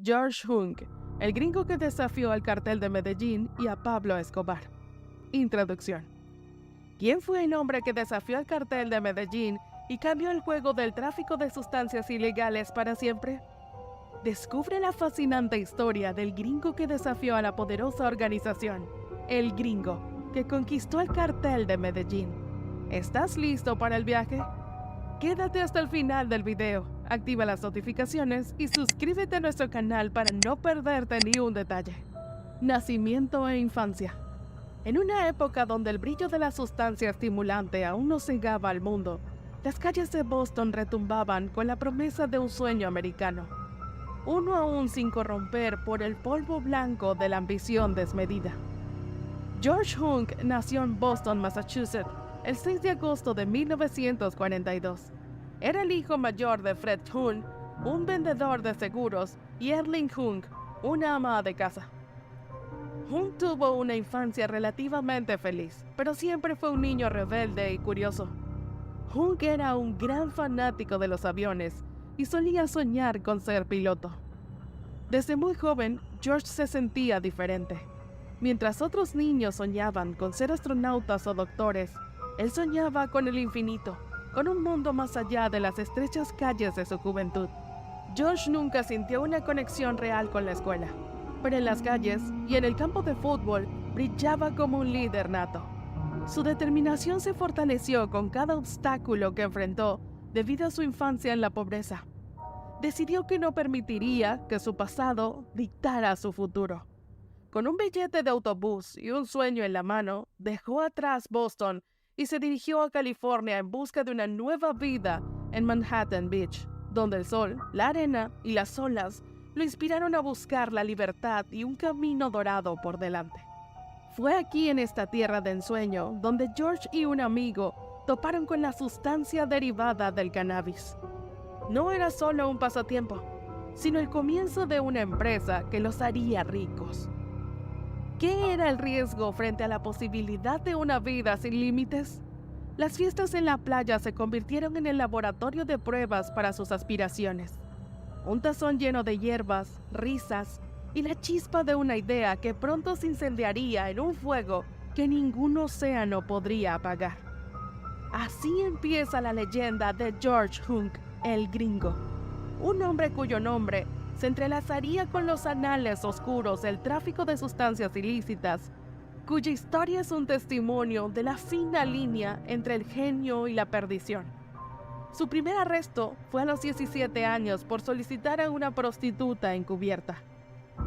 George Hunk, el gringo que desafió al cartel de Medellín y a Pablo Escobar. Introducción. ¿Quién fue el hombre que desafió al cartel de Medellín y cambió el juego del tráfico de sustancias ilegales para siempre? Descubre la fascinante historia del gringo que desafió a la poderosa organización, El Gringo, que conquistó el cartel de Medellín. ¿Estás listo para el viaje? Quédate hasta el final del video, activa las notificaciones y suscríbete a nuestro canal para no perderte ni un detalle. Nacimiento e infancia. En una época donde el brillo de la sustancia estimulante aún no cegaba al mundo, las calles de Boston retumbaban con la promesa de un sueño americano. Uno aún sin corromper por el polvo blanco de la ambición desmedida. George Hunk nació en Boston, Massachusetts, el 6 de agosto de 1942. Era el hijo mayor de Fred Hunk, un vendedor de seguros, y Erling Hunk, una ama de casa. Hunk tuvo una infancia relativamente feliz, pero siempre fue un niño rebelde y curioso. Hunk era un gran fanático de los aviones y solía soñar con ser piloto. Desde muy joven, George se sentía diferente. Mientras otros niños soñaban con ser astronautas o doctores, él soñaba con el infinito, con un mundo más allá de las estrechas calles de su juventud. George nunca sintió una conexión real con la escuela, pero en las calles y en el campo de fútbol brillaba como un líder nato. Su determinación se fortaleció con cada obstáculo que enfrentó debido a su infancia en la pobreza. Decidió que no permitiría que su pasado dictara su futuro. Con un billete de autobús y un sueño en la mano, dejó atrás Boston y se dirigió a California en busca de una nueva vida en Manhattan Beach, donde el sol, la arena y las olas lo inspiraron a buscar la libertad y un camino dorado por delante. Fue aquí en esta tierra de ensueño donde George y un amigo toparon con la sustancia derivada del cannabis. No era solo un pasatiempo, sino el comienzo de una empresa que los haría ricos. ¿Qué era el riesgo frente a la posibilidad de una vida sin límites? Las fiestas en la playa se convirtieron en el laboratorio de pruebas para sus aspiraciones. Un tazón lleno de hierbas, risas y la chispa de una idea que pronto se incendiaría en un fuego que ningún océano podría apagar. Así empieza la leyenda de George Hunk, el Gringo, un hombre cuyo nombre se entrelazaría con los anales oscuros del tráfico de sustancias ilícitas, cuya historia es un testimonio de la fina línea entre el genio y la perdición. Su primer arresto fue a los 17 años por solicitar a una prostituta encubierta.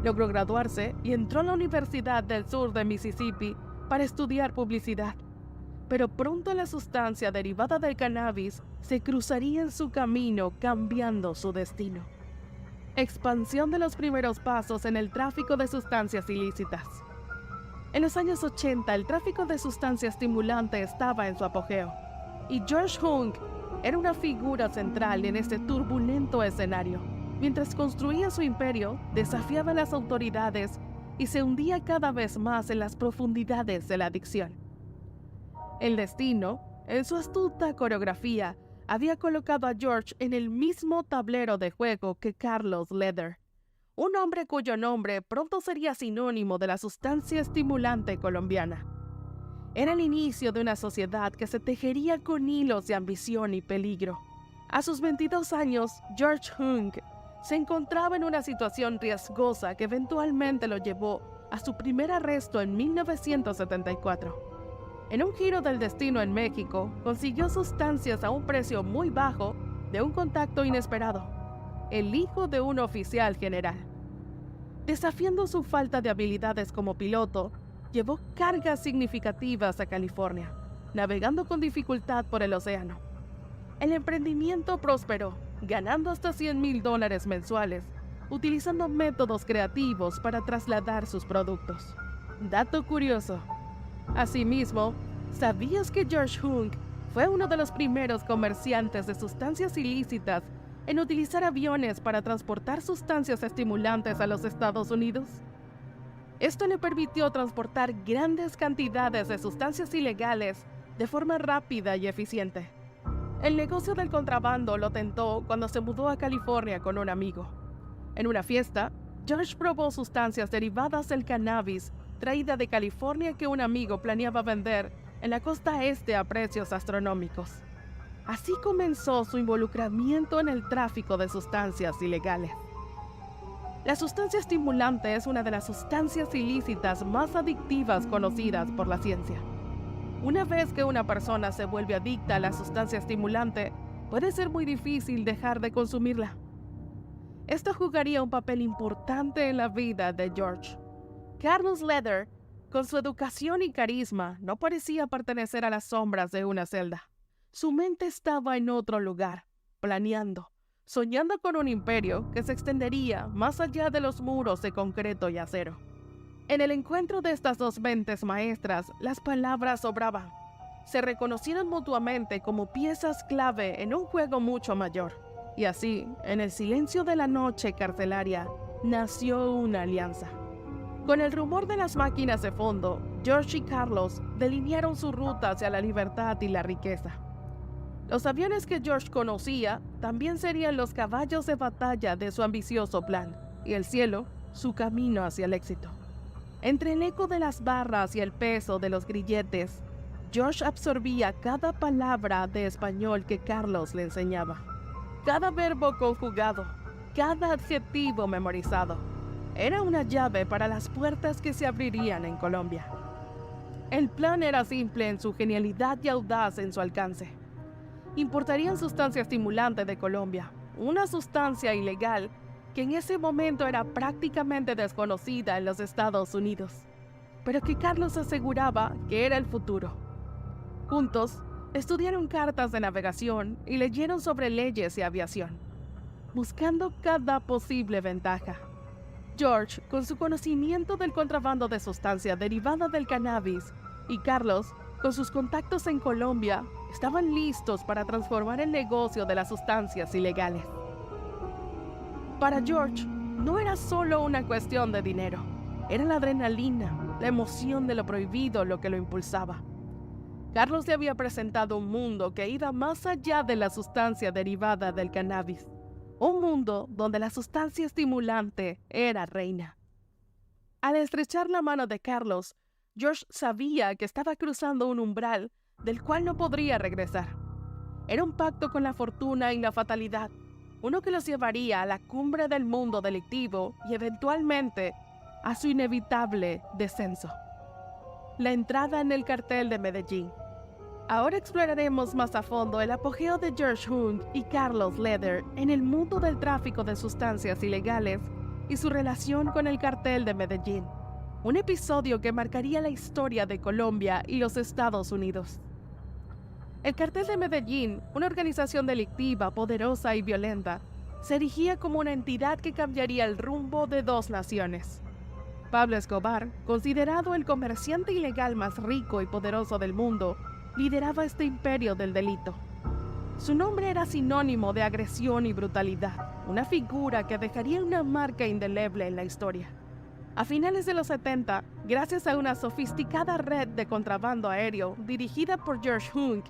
Logró graduarse y entró a la Universidad del Sur de Mississippi para estudiar publicidad. Pero pronto la sustancia derivada del cannabis se cruzaría en su camino, cambiando su destino. Expansión de los primeros pasos en el tráfico de sustancias ilícitas. En los años 80, el tráfico de sustancias estimulantes estaba en su apogeo, y George Hunk era una figura central en este turbulento escenario. Mientras construía su imperio, desafiaba a las autoridades y se hundía cada vez más en las profundidades de la adicción. El destino, en su astuta coreografía, había colocado a George en el mismo tablero de juego que Carlos Leder, un hombre cuyo nombre pronto sería sinónimo de la sustancia estimulante colombiana. Era el inicio de una sociedad que se tejería con hilos de ambición y peligro. A sus 22 años, George Hunk se encontraba en una situación riesgosa que eventualmente lo llevó a su primer arresto en 1974. En un giro del destino en México, consiguió sustancias a un precio muy bajo de un contacto inesperado, el hijo de un oficial general. Desafiando su falta de habilidades como piloto, llevó cargas significativas a California, navegando con dificultad por el océano. El emprendimiento prosperó, ganando hasta $100,000 mensuales, utilizando métodos creativos para trasladar sus productos. Dato curioso. Asimismo, ¿sabías que George Hunk fue uno de los primeros comerciantes de sustancias ilícitas en utilizar aviones para transportar sustancias estimulantes a los Estados Unidos? Esto le permitió transportar grandes cantidades de sustancias ilegales de forma rápida y eficiente. El negocio del contrabando lo tentó cuando se mudó a California con un amigo. En una fiesta, George probó sustancias derivadas del cannabis traída de California que un amigo planeaba vender en la costa este a precios astronómicos. Así comenzó su involucramiento en el tráfico de sustancias ilegales. La sustancia estimulante es una de las sustancias ilícitas más adictivas conocidas por la ciencia. Una vez que una persona se vuelve adicta a la sustancia estimulante, puede ser muy difícil dejar de consumirla. Esto jugaría un papel importante en la vida de George. Carlos Leder, con su educación y carisma, no parecía pertenecer a las sombras de una celda. Su mente estaba en otro lugar, planeando, soñando con un imperio que se extendería más allá de los muros de concreto y acero. En el encuentro de estas dos mentes maestras, las palabras sobraban. Se reconocieron mutuamente como piezas clave en un juego mucho mayor. Y así, en el silencio de la noche carcelaria, nació una alianza. Con el rumor de las máquinas de fondo, George y Carlos delinearon su ruta hacia la libertad y la riqueza. Los aviones que George conocía también serían los caballos de batalla de su ambicioso plan, y el cielo, su camino hacia el éxito. Entre el eco de las barras y el peso de los grilletes, George absorbía cada palabra de español que Carlos le enseñaba. Cada verbo conjugado, cada adjetivo memorizado, era una llave para las puertas que se abrirían en Colombia. El plan era simple en su genialidad y audaz en su alcance. Importarían sustancia estimulante de Colombia, una sustancia ilegal que en ese momento era prácticamente desconocida en los Estados Unidos, pero que Carlos aseguraba que era el futuro. Juntos, estudiaron cartas de navegación y leyeron sobre leyes y aviación, buscando cada posible ventaja. George, con su conocimiento del contrabando de sustancia derivada del cannabis, y Carlos, con sus contactos en Colombia, estaban listos para transformar el negocio de las sustancias ilegales. Para George, no era solo una cuestión de dinero, era la adrenalina, la emoción de lo prohibido lo que lo impulsaba. Carlos le había presentado un mundo que iba más allá de la sustancia derivada del cannabis. Un mundo donde la sustancia estimulante era reina. Al estrechar la mano de Carlos, George sabía que estaba cruzando un umbral del cual no podría regresar. Era un pacto con la fortuna y la fatalidad, uno que los llevaría a la cumbre del mundo delictivo y eventualmente a su inevitable descenso. La entrada en el cartel de Medellín. Ahora exploraremos más a fondo el apogeo de George Hung y Carlos Leder en el mundo del tráfico de sustancias ilegales y su relación con el cartel de Medellín, un episodio que marcaría la historia de Colombia y los Estados Unidos. El cartel de Medellín, una organización delictiva, poderosa y violenta, se erigía como una entidad que cambiaría el rumbo de dos naciones. Pablo Escobar, considerado el comerciante ilegal más rico y poderoso del mundo, lideraba este imperio del delito. Su nombre era sinónimo de agresión y brutalidad, una figura que dejaría una marca indeleble en la historia. A finales de los 70, gracias a una sofisticada red de contrabando aéreo dirigida por George Hung,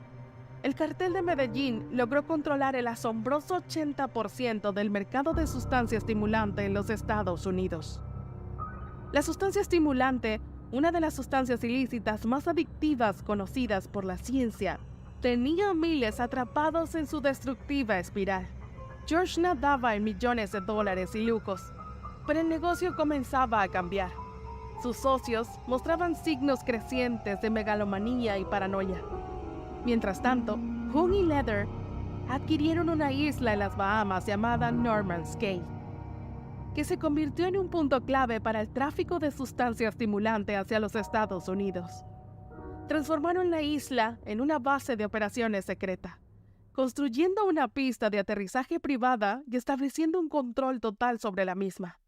el cartel de Medellín logró controlar el asombroso 80% del mercado de sustancia estimulante en los Estados Unidos. La sustancia estimulante, una de las sustancias ilícitas más adictivas conocidas por la ciencia, tenía a miles atrapados en su destructiva espiral. George nadaba en millones de dólares y lujos, pero el negocio comenzaba a cambiar. Sus socios mostraban signos crecientes de megalomanía y paranoia. Mientras tanto, Hung y Leder adquirieron una isla en las Bahamas llamada Norman's Cay, que se convirtió en un punto clave para el tráfico de sustancia estimulante hacia los Estados Unidos. Transformaron la isla en una base de operaciones secreta, construyendo una pista de aterrizaje privada y estableciendo un control total sobre la misma.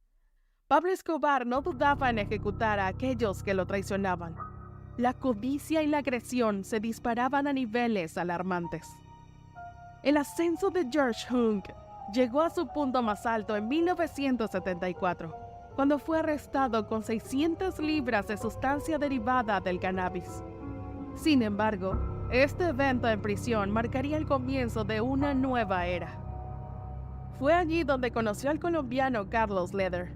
Pablo Escobar no dudaba en ejecutar a aquellos que lo traicionaban. La codicia y la agresión se disparaban a niveles alarmantes. El ascenso de George Hung llegó a su punto más alto en 1974, cuando fue arrestado con 600 libras de sustancia derivada del cannabis. Sin embargo, este evento en prisión marcaría el comienzo de una nueva era. Fue allí donde conoció al colombiano Carlos Leder.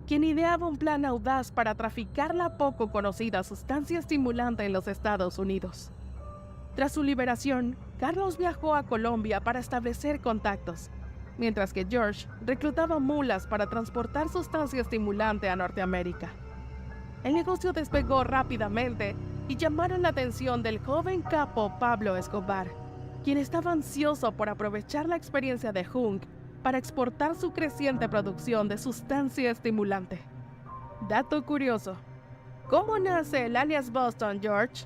quien ideaba un plan audaz para traficar la poco conocida sustancia estimulante en los Estados Unidos. Tras su liberación, Carlos viajó a Colombia para establecer contactos, mientras que George reclutaba mulas para transportar sustancia estimulante a Norteamérica. El negocio despegó rápidamente y llamaron la atención del joven capo Pablo Escobar, quien estaba ansioso por aprovechar la experiencia de Hunk para exportar su creciente producción de sustancia estimulante. Dato curioso: ¿cómo nace el alias Boston George?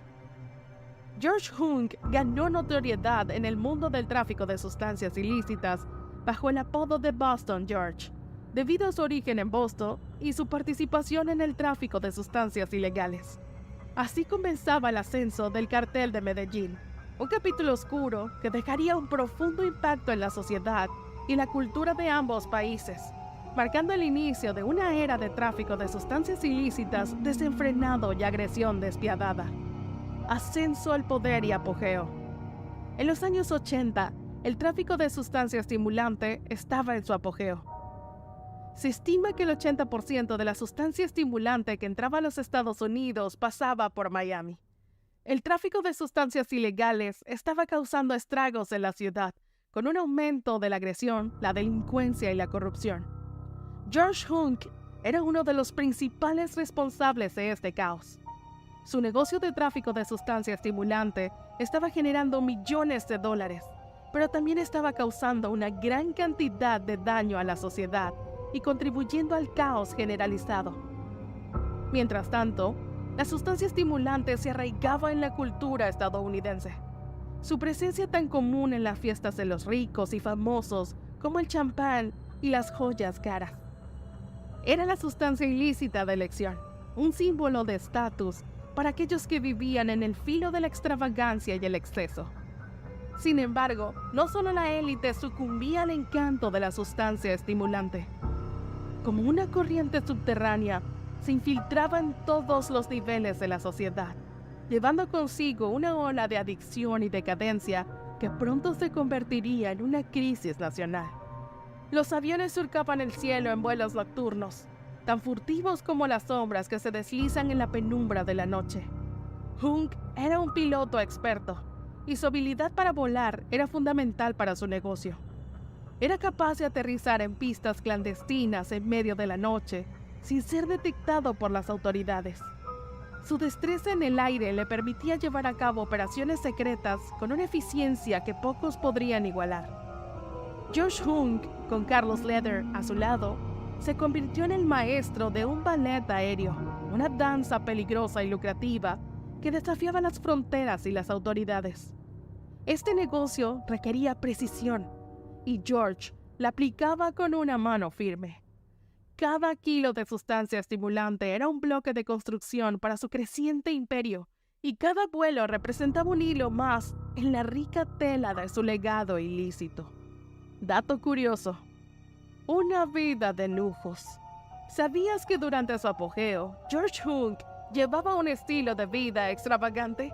George Hunk ganó notoriedad en el mundo del tráfico de sustancias ilícitas bajo el apodo de Boston George, debido a su origen en Boston y su participación en el tráfico de sustancias ilegales. Así comenzaba el ascenso del cartel de Medellín, un capítulo oscuro que dejaría un profundo impacto en la sociedad y la cultura de ambos países, marcando el inicio de una era de tráfico de sustancias ilícitas desenfrenado y agresión despiadada. Ascenso al poder y apogeo. En los años 80, el tráfico de sustancia estimulante estaba en su apogeo. Se estima que el 80% de la sustancia estimulante que entraba a los Estados Unidos pasaba por Miami. El tráfico de sustancias ilegales estaba causando estragos en la ciudad, con un aumento de la agresión, la delincuencia y la corrupción. George Hunk era uno de los principales responsables de este caos. Su negocio de tráfico de sustancia estimulante estaba generando millones de dólares, pero también estaba causando una gran cantidad de daño a la sociedad y contribuyendo al caos generalizado. Mientras tanto, la sustancia estimulante se arraigaba en la cultura estadounidense. Su presencia tan común en las fiestas de los ricos y famosos como el champán y las joyas caras. Era la sustancia ilícita de elección, un símbolo de estatus para aquellos que vivían en el filo de la extravagancia y el exceso. Sin embargo, no solo la élite sucumbía al encanto de la sustancia estimulante. Como una corriente subterránea, se infiltraba en todos los niveles de la sociedad, llevando consigo una ola de adicción y decadencia que pronto se convertiría en una crisis nacional. Los aviones surcaban el cielo en vuelos nocturnos, tan furtivos como las sombras que se deslizan en la penumbra de la noche. Hunk era un piloto experto, y su habilidad para volar era fundamental para su negocio. Era capaz de aterrizar en pistas clandestinas en medio de la noche, sin ser detectado por las autoridades. Su destreza en el aire le permitía llevar a cabo operaciones secretas con una eficiencia que pocos podrían igualar. George Hunk, con Carlos Leder a su lado, se convirtió en el maestro de un ballet aéreo, una danza peligrosa y lucrativa que desafiaba las fronteras y las autoridades. Este negocio requería precisión, y George la aplicaba con una mano firme. Cada kilo de sustancia estimulante era un bloque de construcción para su creciente imperio, y cada vuelo representaba un hilo más en la rica tela de su legado ilícito. Dato curioso: una vida de lujos. ¿Sabías que durante su apogeo, George Hunk llevaba un estilo de vida extravagante?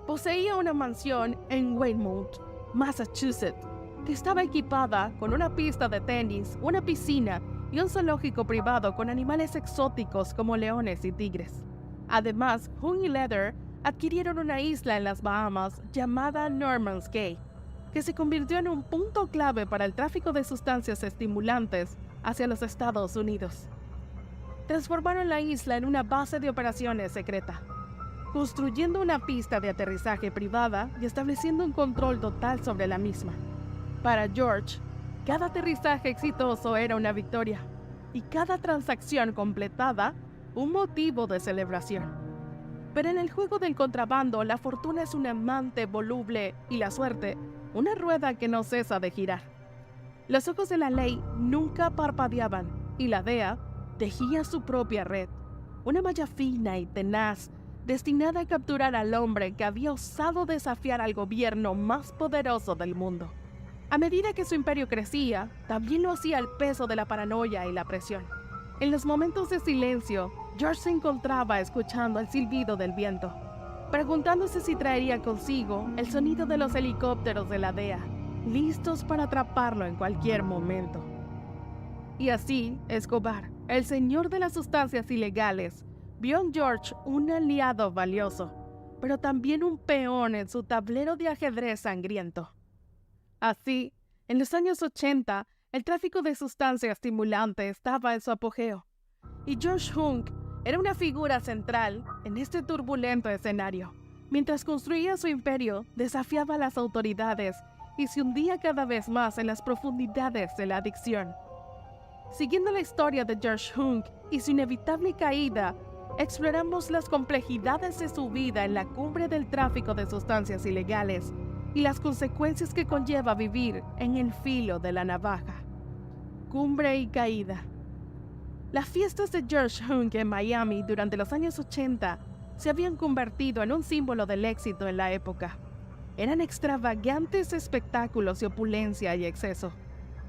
Poseía una mansión en Weymouth, Massachusetts, que estaba equipada con una pista de tenis, una piscina y un zoológico privado con animales exóticos como leones y tigres. Además, Hunk y Leder adquirieron una isla en las Bahamas llamada Norman's Cay, que se convirtió en un punto clave para el tráfico de sustancias estimulantes hacia los Estados Unidos. Transformaron la isla en una base de operaciones secreta, construyendo una pista de aterrizaje privada y estableciendo un control total sobre la misma. Para George, cada aterrizaje exitoso era una victoria, y cada transacción completada un motivo de celebración. Pero en el juego del contrabando, la fortuna es un amante voluble y la suerte una rueda que no cesa de girar. Los ojos de la ley nunca parpadeaban y la DEA tejía su propia red, una malla fina y tenaz destinada a capturar al hombre que había osado desafiar al gobierno más poderoso del mundo. A medida que su imperio crecía, también lo hacía el peso de la paranoia y la presión. En los momentos de silencio, George se encontraba escuchando el silbido del viento, preguntándose si traería consigo el sonido de los helicópteros de la DEA, listos para atraparlo en cualquier momento. Y así, Escobar, el señor de las sustancias ilegales vio en George un aliado valioso, pero también un peón en su tablero de ajedrez sangriento. Así, en los años 80, el tráfico de sustancias estimulantes estaba en su apogeo, y George Hunk era una figura central en este turbulento escenario. Mientras construía su imperio, desafiaba a las autoridades y se hundía cada vez más en las profundidades de la adicción. Siguiendo la historia de George Hunk y su inevitable caída, exploramos las complejidades de su vida en la cumbre del tráfico de sustancias ilegales y las consecuencias que conlleva vivir en el filo de la navaja. Cumbre y caída. Las fiestas de George Hunk en Miami durante los años 80 se habían convertido en un símbolo del éxito en la época. Eran extravagantes espectáculos de opulencia y exceso,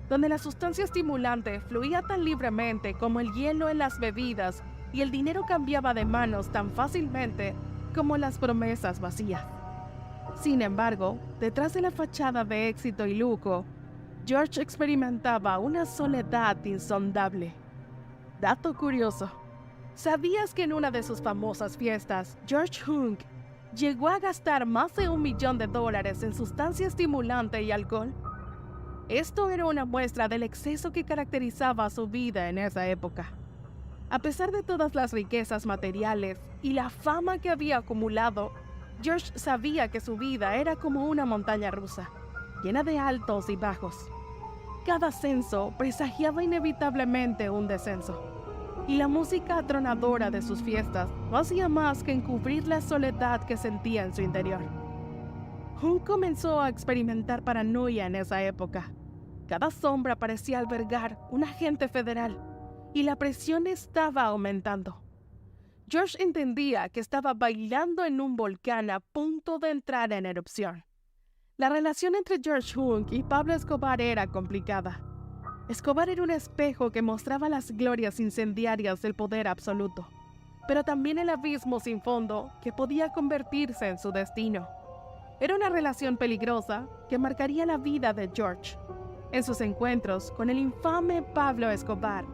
donde la sustancia estimulante fluía tan libremente como el hielo en las bebidas y el dinero cambiaba de manos tan fácilmente como las promesas vacías. Sin embargo, detrás de la fachada de éxito y lujo, George experimentaba una soledad insondable. Dato curioso: ¿sabías que en una de sus famosas fiestas, George Hunk llegó a gastar más de $1 millón en sustancia estimulante y alcohol? Esto era una muestra del exceso que caracterizaba su vida en esa época. A pesar de todas las riquezas materiales y la fama que había acumulado, George sabía que su vida era como una montaña rusa, llena de altos y bajos. Cada ascenso presagiaba inevitablemente un descenso, y la música atronadora de sus fiestas no hacía más que encubrir la soledad que sentía en su interior. Hunk comenzó a experimentar paranoia en esa época. Cada sombra parecía albergar un agente federal, y la presión estaba aumentando. George entendía que estaba bailando en un volcán a punto de entrar en erupción. La relación entre George Hunk y Pablo Escobar era complicada. Escobar era un espejo que mostraba las glorias incendiarias del poder absoluto, pero también el abismo sin fondo que podía convertirse en su destino. Era una relación peligrosa que marcaría la vida de George. En sus encuentros con el infame Pablo Escobar,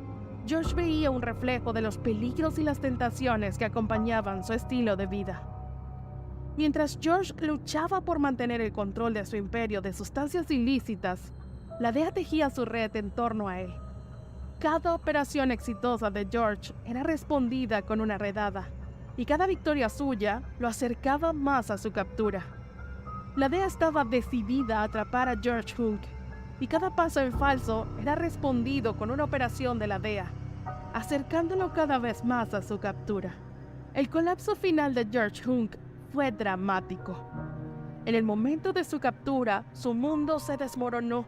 George veía un reflejo de los peligros y las tentaciones que acompañaban su estilo de vida. Mientras George luchaba por mantener el control de su imperio de sustancias ilícitas, la DEA tejía su red en torno a él. Cada operación exitosa de George era respondida con una redada, y cada victoria suya lo acercaba más a su captura. La DEA estaba decidida a atrapar a George Hunk, y cada paso en falso era respondido con una operación de la DEA, acercándolo cada vez más a su captura. El colapso final de George Hunk fue dramático. En el momento de su captura, su mundo se desmoronó.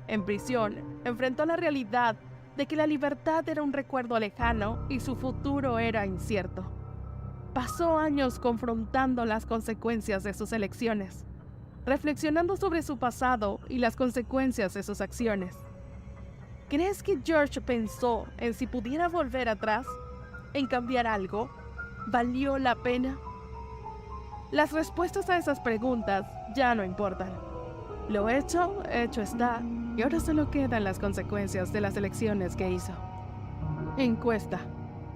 En prisión, enfrentó la realidad de que la libertad era un recuerdo lejano y su futuro era incierto. Pasó años confrontando las consecuencias de sus elecciones, reflexionando sobre su pasado y las consecuencias de sus acciones. ¿Crees que George pensó en si pudiera volver atrás, en cambiar algo? ¿Valió la pena? Las respuestas a esas preguntas ya no importan. Lo hecho está, y ahora solo quedan las consecuencias de las elecciones que hizo. Encuesta: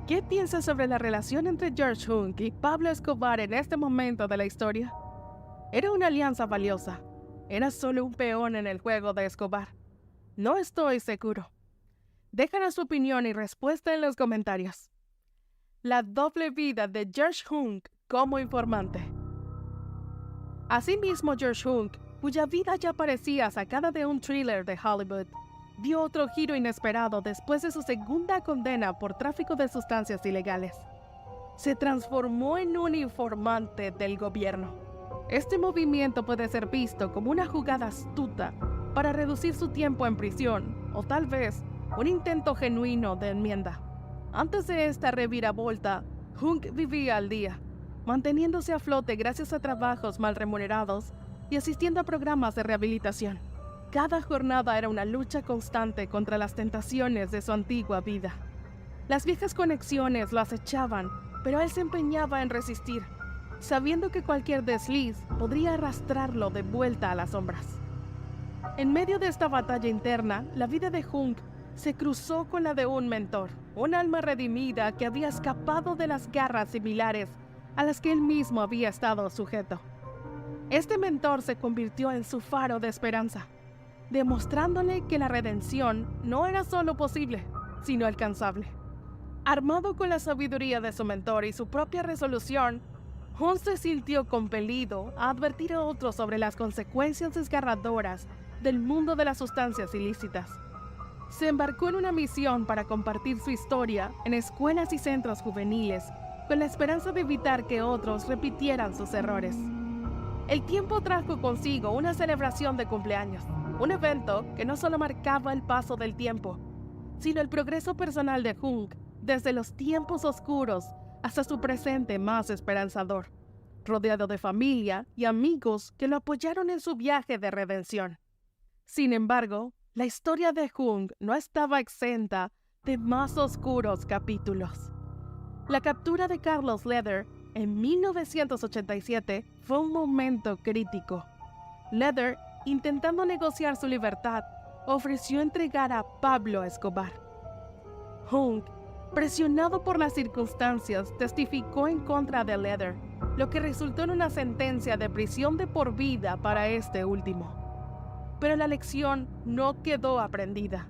¿qué piensas sobre la relación entre George Hunk y Pablo Escobar en este momento de la historia? ¿Era una alianza valiosa? ¿Era solo un peón en el juego de Escobar? No estoy seguro. Déjanos su opinión y respuesta en los comentarios. La doble vida de George Hunk como informante. Asimismo, George Hunk, cuya vida ya parecía sacada de un thriller de Hollywood, dio otro giro inesperado después de su segunda condena por tráfico de sustancias ilegales. Se transformó en un informante del gobierno. Este movimiento puede ser visto como una jugada astuta para reducir su tiempo en prisión, o tal vez un intento genuino de enmienda. Antes de esta reviravolta, Hunk vivía al día, manteniéndose a flote gracias a trabajos mal remunerados y asistiendo a programas de rehabilitación. Cada jornada era una lucha constante contra las tentaciones de su antigua vida. Las viejas conexiones lo acechaban, pero él se empeñaba en resistir, sabiendo que cualquier desliz podría arrastrarlo de vuelta a las sombras. En medio de esta batalla interna, la vida de Hunk se cruzó con la de un mentor, un alma redimida que había escapado de las garras similares a las que él mismo había estado sujeto. Este mentor se convirtió en su faro de esperanza, demostrándole que la redención no era solo posible, sino alcanzable. Armado con la sabiduría de su mentor y su propia resolución, Hunk se sintió compelido a advertir a otros sobre las consecuencias desgarradoras del mundo de las sustancias ilícitas. Se embarcó en una misión para compartir su historia en escuelas y centros juveniles, con la esperanza de evitar que otros repitieran sus errores. El tiempo trajo consigo una celebración de cumpleaños, un evento que no solo marcaba el paso del tiempo, sino el progreso personal de Hunk desde los tiempos oscuros hasta su presente más esperanzador, rodeado de familia y amigos que lo apoyaron en su viaje de redención. Sin embargo, la historia de Hunk no estaba exenta de más oscuros capítulos. La captura de Carlos Leather en 1987 fue un momento crítico. Leather, intentando negociar su libertad, ofreció entregar a Pablo Escobar. Hunk, presionado por las circunstancias, testificó en contra de Leather, lo que resultó en una sentencia de prisión de por vida para este último. Pero la lección no quedó aprendida.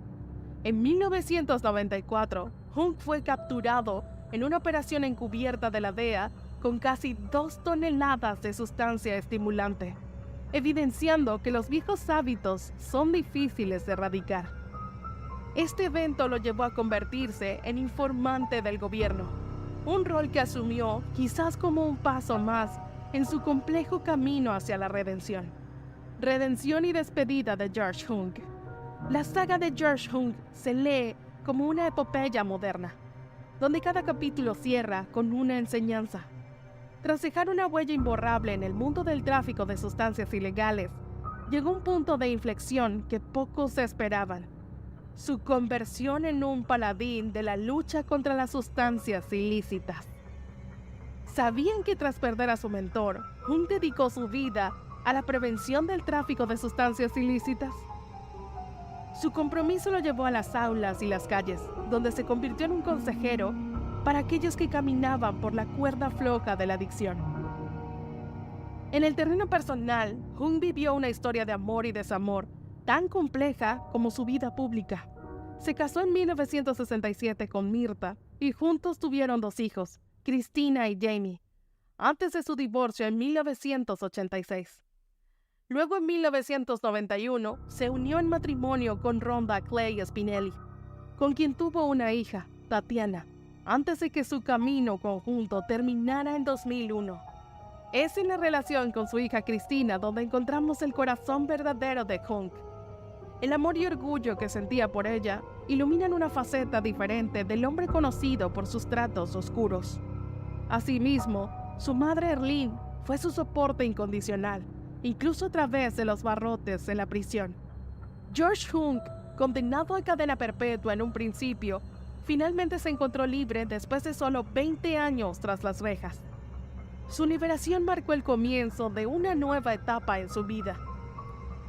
En 1994, Hunk fue capturado en una operación encubierta de la DEA con casi 2 toneladas de sustancia estimulante, evidenciando que los viejos hábitos son difíciles de erradicar. Este evento lo llevó a convertirse en informante del gobierno, un rol que asumió quizás como un paso más en su complejo camino hacia la redención. Redención y despedida de George Hunk. La saga de George Hunk se lee como una epopeya moderna, donde cada capítulo cierra con una enseñanza. Tras dejar una huella imborrable en el mundo del tráfico de sustancias ilegales, llegó un punto de inflexión que pocos esperaban: su conversión en un paladín de la lucha contra las sustancias ilícitas. ¿Sabían que tras perder a su mentor, Hunk dedicó su vida a la prevención del tráfico de sustancias ilícitas? Su compromiso lo llevó a las aulas y las calles, donde se convirtió en un consejero para aquellos que caminaban por la cuerda floja de la adicción. En el terreno personal, Hunk vivió una historia de amor y desamor tan compleja como su vida pública. Se casó en 1967 con Mirta y juntos tuvieron 2 hijos, Cristina y Jamie, antes de su divorcio en 1986. Luego, en 1991, se unió en matrimonio con Rhonda Clay Spinelli, con quien tuvo una hija, Tatiana, antes de que su camino conjunto terminara en 2001. Es en la relación con su hija Cristina donde encontramos el corazón verdadero de Hunk. El amor y orgullo que sentía por ella iluminan una faceta diferente del hombre conocido por sus tratos oscuros. Asimismo, su madre Erlene fue su soporte incondicional, incluso a través de los barrotes en la prisión. George Hunk, condenado a cadena perpetua en un principio, finalmente se encontró libre después de solo 20 años tras las rejas. Su liberación marcó el comienzo de una nueva etapa en su vida.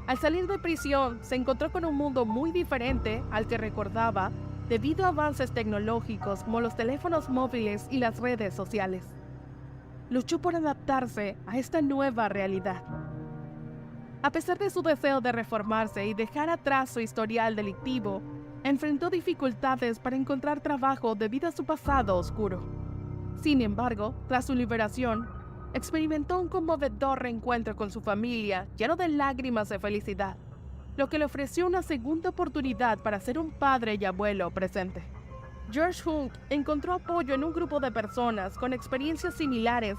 Al salir de prisión, se encontró con un mundo muy diferente al que recordaba debido a avances tecnológicos como los teléfonos móviles y las redes sociales. Luchó por adaptarse a esta nueva realidad. A pesar de su deseo de reformarse y dejar atrás su historial delictivo, enfrentó dificultades para encontrar trabajo debido a su pasado oscuro. Sin embargo, tras su liberación, experimentó un conmovedor reencuentro con su familia, lleno de lágrimas de felicidad, lo que le ofreció una segunda oportunidad para ser un padre y abuelo presente. George Hunk encontró apoyo en un grupo de personas con experiencias similares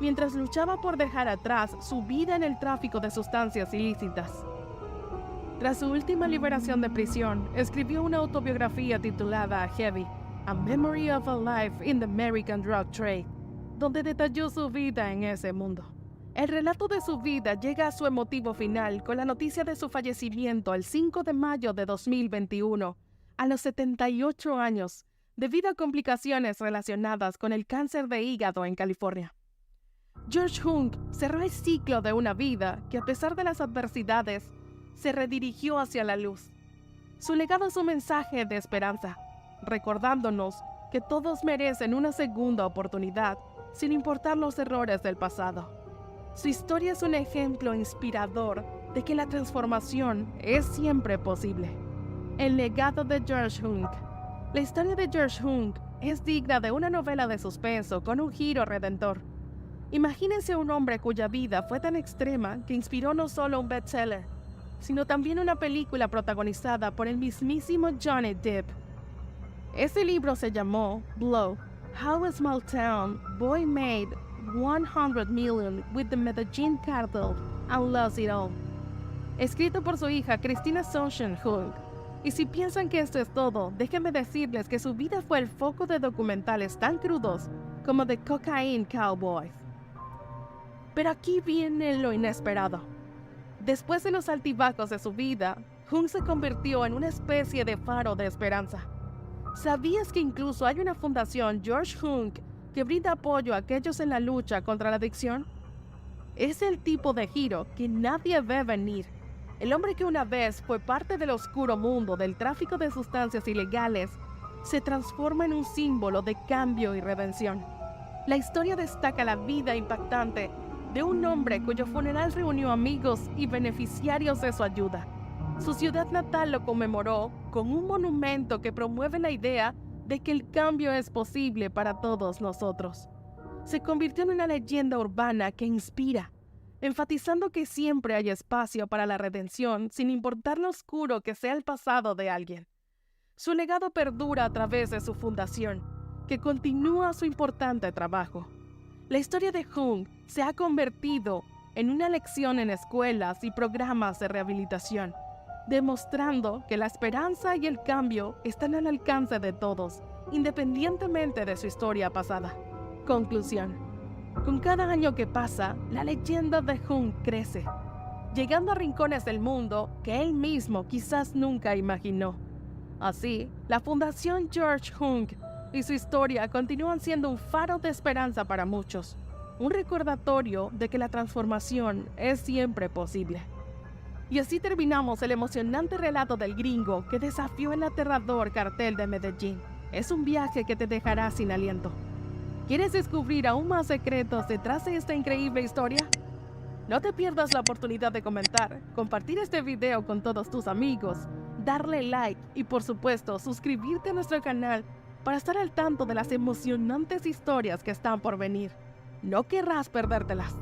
mientras luchaba por dejar atrás su vida en el tráfico de sustancias ilícitas. Tras su última liberación de prisión, escribió una autobiografía titulada Heavy: A Memory of a Life in the American Drug Trade, donde detalló su vida en ese mundo. El relato de su vida llega a su emotivo final con la noticia de su fallecimiento el 5 de mayo de 2021, a los 78 años, debido a complicaciones relacionadas con el cáncer de hígado en California. George Hunk cerró el ciclo de una vida que, a pesar de las adversidades, se redirigió hacia la luz. Su legado es un mensaje de esperanza, recordándonos que todos merecen una segunda oportunidad, sin importar los errores del pasado. Su historia es un ejemplo inspirador de que la transformación es siempre posible. El legado de George Hunk. La historia de George Hunk es digna de una novela de suspenso con un giro redentor. Imagínense un hombre cuya vida fue tan extrema que inspiró no solo un bestseller, sino también una película protagonizada por el mismísimo Johnny Depp. Este libro se llamó Blow: How a Small Town Boy Made $100 Million with the Medellin Cartel and Lost It All, escrito por su hija Christina Sunshine Hunk. Y si piensan que esto es todo, déjenme decirles que su vida fue el foco de documentales tan crudos como The Cocaine Cowboys. Pero aquí viene lo inesperado. Después de los altibajos de su vida, Hunk se convirtió en una especie de faro de esperanza. ¿Sabías que incluso hay una fundación, George Hunk, que brinda apoyo a aquellos en la lucha contra la adicción? Es el tipo de giro que nadie ve venir. El hombre que una vez fue parte del oscuro mundo del tráfico de sustancias ilegales se transforma en un símbolo de cambio y redención. La historia destaca la vida impactante de un hombre cuyo funeral reunió amigos y beneficiarios de su ayuda. Su ciudad natal lo conmemoró con un monumento que promueve la idea de que el cambio es posible para todos nosotros. Se convirtió en una leyenda urbana que inspira, enfatizando que siempre hay espacio para la redención sin importar lo oscuro que sea el pasado de alguien. Su legado perdura a través de su fundación, que continúa su importante trabajo. La historia de Hunk se ha convertido en una lección en escuelas y programas de rehabilitación, demostrando que la esperanza y el cambio están al alcance de todos, independientemente de su historia pasada. Conclusión. Con cada año que pasa, la leyenda de Hunk crece, llegando a rincones del mundo que él mismo quizás nunca imaginó. Así, la Fundación George Hunk y su historia continúan siendo un faro de esperanza para muchos, un recordatorio de que la transformación es siempre posible. Y así terminamos el emocionante relato del gringo que desafió el aterrador cartel de Medellín. Es un viaje que te dejará sin aliento. ¿Quieres descubrir aún más secretos detrás de esta increíble historia? No te pierdas la oportunidad de comentar, compartir este video con todos tus amigos, darle like y por supuesto suscribirte a nuestro canal para estar al tanto de las emocionantes historias que están por venir. No querrás perdértelas.